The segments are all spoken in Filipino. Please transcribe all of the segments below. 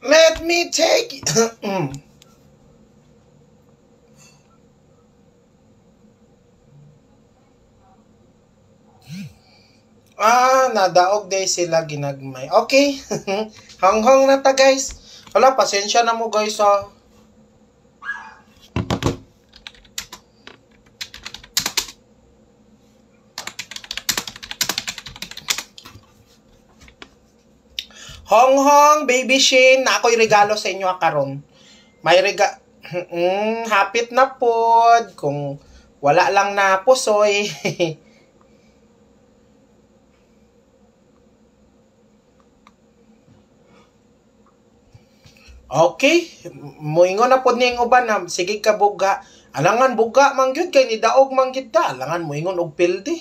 Let me take nadaog day sila ginagmay. Okay. Hanghang na ta guys. Wala, pasensya na mo guys ha. Hong, baby Shane, na ako'y regalo sa inyo karon. May hapit na pod. Kung wala lang na pusoy. Okay. Muingon na pod ning uban na. Sige ka buga. Alangan buga mangyud kay ni daog mangyud ta. Alangan muingon og pilde.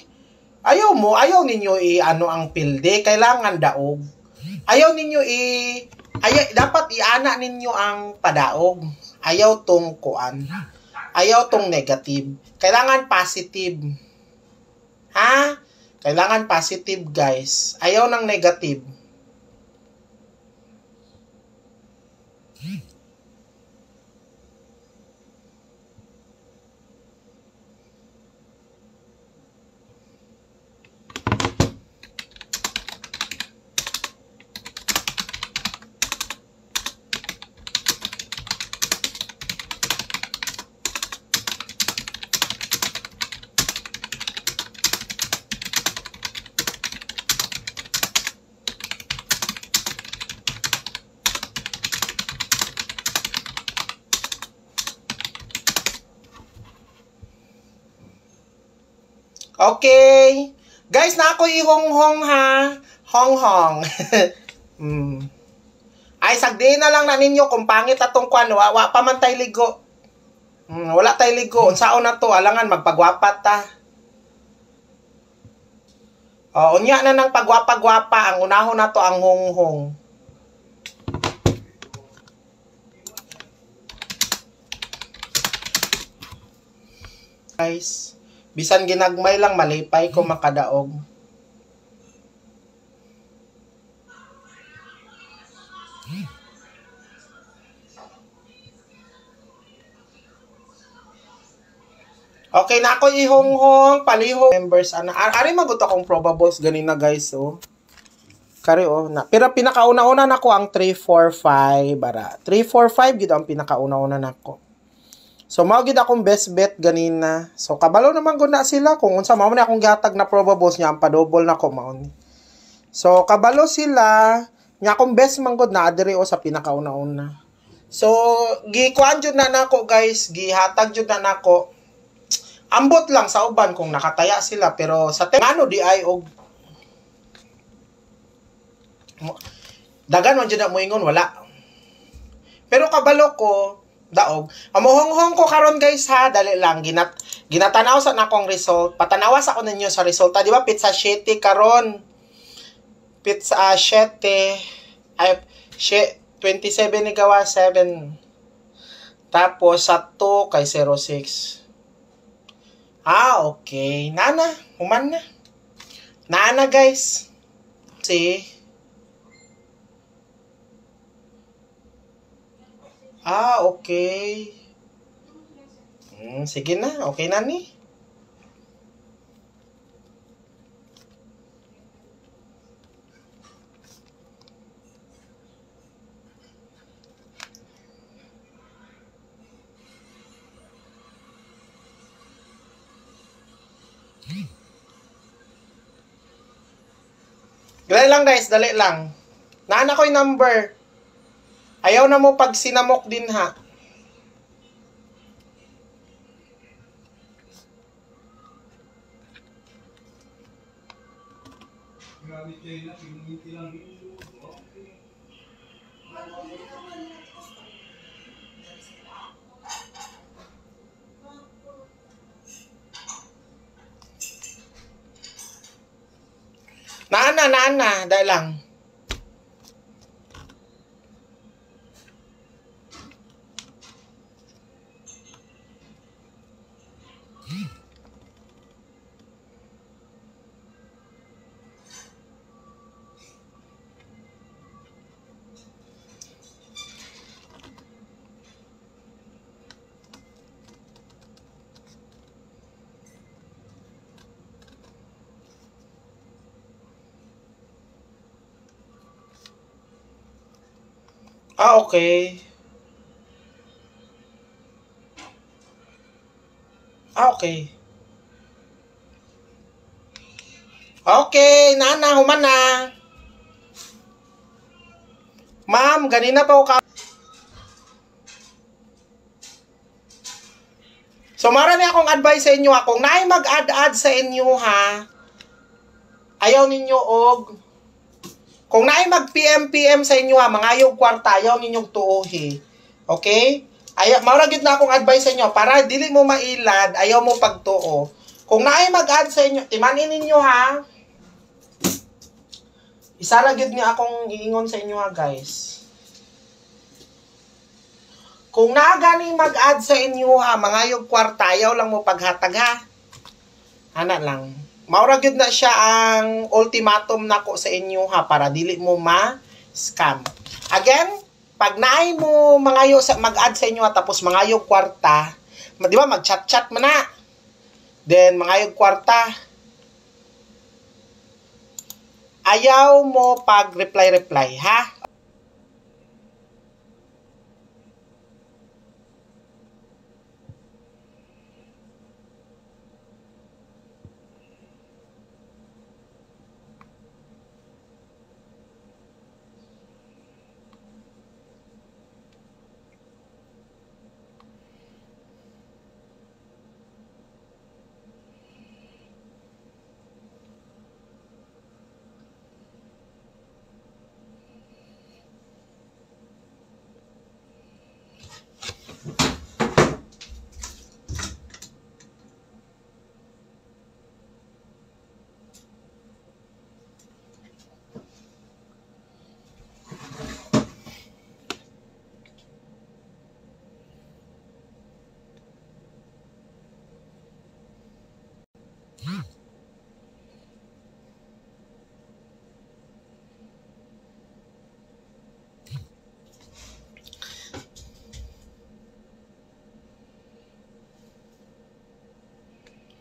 Ayaw ninyo i-ano ang pilde. Kailangan daog. Ayaw ninyo dapat iana ninyo ang padaog. Ayaw tong kuan. Ayaw tong negative. Kailangan positive. Ha? Kailangan positive, guys. Ayaw ng negative. Okay. Guys, na ako ihonghong ha. Honghong. Ay, sagdi na lang na ninyo kung pangit atong kwan. Wa pa man tay ligo. Wala tay ligo. Unsaon na to? Alangan magpagwapat ta. Unya na ng pagwapa-gwapa. Ang unahon na to ang honghong. Guys. Bisan ginagmay lang, malipay ko makadaog. Okay na ako ihonghong, palihong members ana. Ari magut akong probables ganina guys oh. Kari oh na. Pero pinakauna-una nako ang 345 bara. 345 gid ang pinakauna-una nako. So, mao gid akong best bet ganina. So, kabalo naman gud na sila. Kung unsa mao man akong gihatag na probables niya, ang pa-double na ko mao ni. So, kabalo sila. Nya akong best man gud na adiri o sa pinakauna-una. So, gikuan jud na nako guys. Gihatag jud na nako. Ambot lang sa uban kung nakataya sila. Pero sa ano di ay og dagan man jud na moingon wala. Pero kabalo ko daog. Amuhonghong ko karon guys ha, dali lang ginatanaw sa nakong result. Patanawas ako ninyo sa resulta, di ba? Pizza 7 karon. Pizza 7 ay 27 ni gawa 7. Tapos sa 2 kay 06. Okay. Nana, human na. Nana guys. See? Okay. Sige na. Okay na ni. Dali lang guys, dali lang. Naana ko yung number. Ayaw na mo pag sinamok din ha. Naana, dahil lang. Ah, okay. Ah, okay. Okay, nana, human na. Ma'am, ganina pa ako. So, marami akong advice sa inyo. Kung naay mag-add-add sa inyo, ha, ayaw ninyo og kung naay mag-PM sa inyo, ha, mangayog kwarta, ayaw ninyong tuohi. Okay? Maura gid na akong advice sa inyo para dili mo mailad, ayaw mo pagtuo. Kung naay mag-add sa inyo, timanin ninyo, ha. Isa ra gid nga akong iingon sa inyo, ha, guys. Kung nagani mag-add sa inyo, ha, mangayog kwarta, ayaw lang mo paghatag, ha. Ana lang. Maura gyud na siya ang ultimatum nako sa inyo, ha, para dili mo ma-scam. Again, pag naay mo mangayo sa mag-add sa inyo, ha, tapos mangayog kwarta, di ba mag-chat-chat man na. Then mangayog kwarta. Ayaw mo pag reply, ha?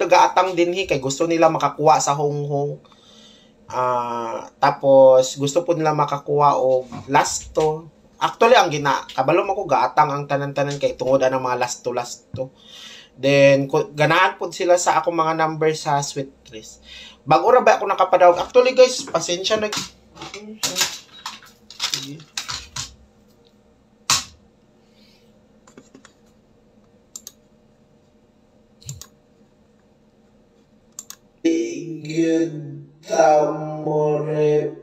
Gaatang dinhi kay gusto nila makakuha sa honghong. Tapos gusto po nila makakuha og lasto. Actually ang kabalo mo ko gaatang ang tanan-tanan kay tungod ang mga lasto. Then ganahan po sila sa akong mga number sa Sweet Trees. Bago ra ba ako nakapadawag? Actually guys, pasensya na. Sige. Kita mo replyan,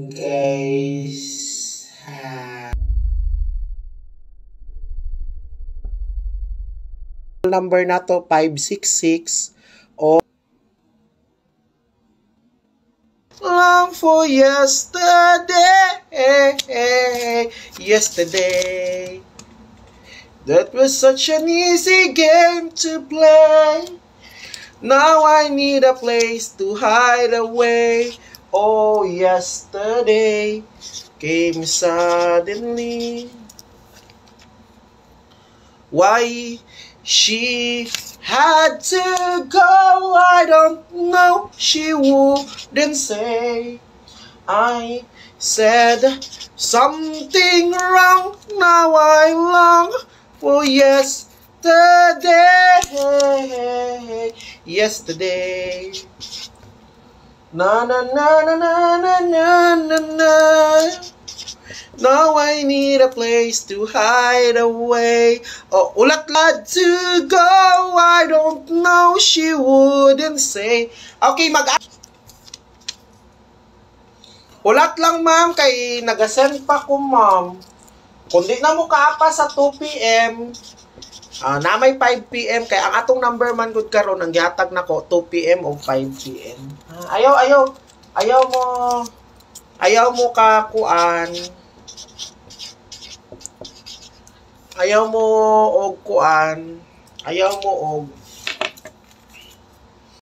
guys. Number na to 566 o long for yesterday that was such an easy game to play. Now I need a place to hide away. Oh, yesterday came suddenly. Why she had to go, I don't know. She wouldn't say. I said something wrong. Now I long for yesterday. Yesterday. Na na na na na na na na na. Now I need a place to hide away. Oh, ulat lad to go. I don't know. She wouldn't say. Okay, ulat lang, ma'am, kay nagasend pa ko, ma'am. Kundi na mo kaapa sa 2 p.m. Na may 5 p.m. kay ang atong number man gud karon ang gihatag nako 2 p.m. o 5 p.m. Ayaw mo ka kuan. Ayaw mo og kuan. Ayaw mo og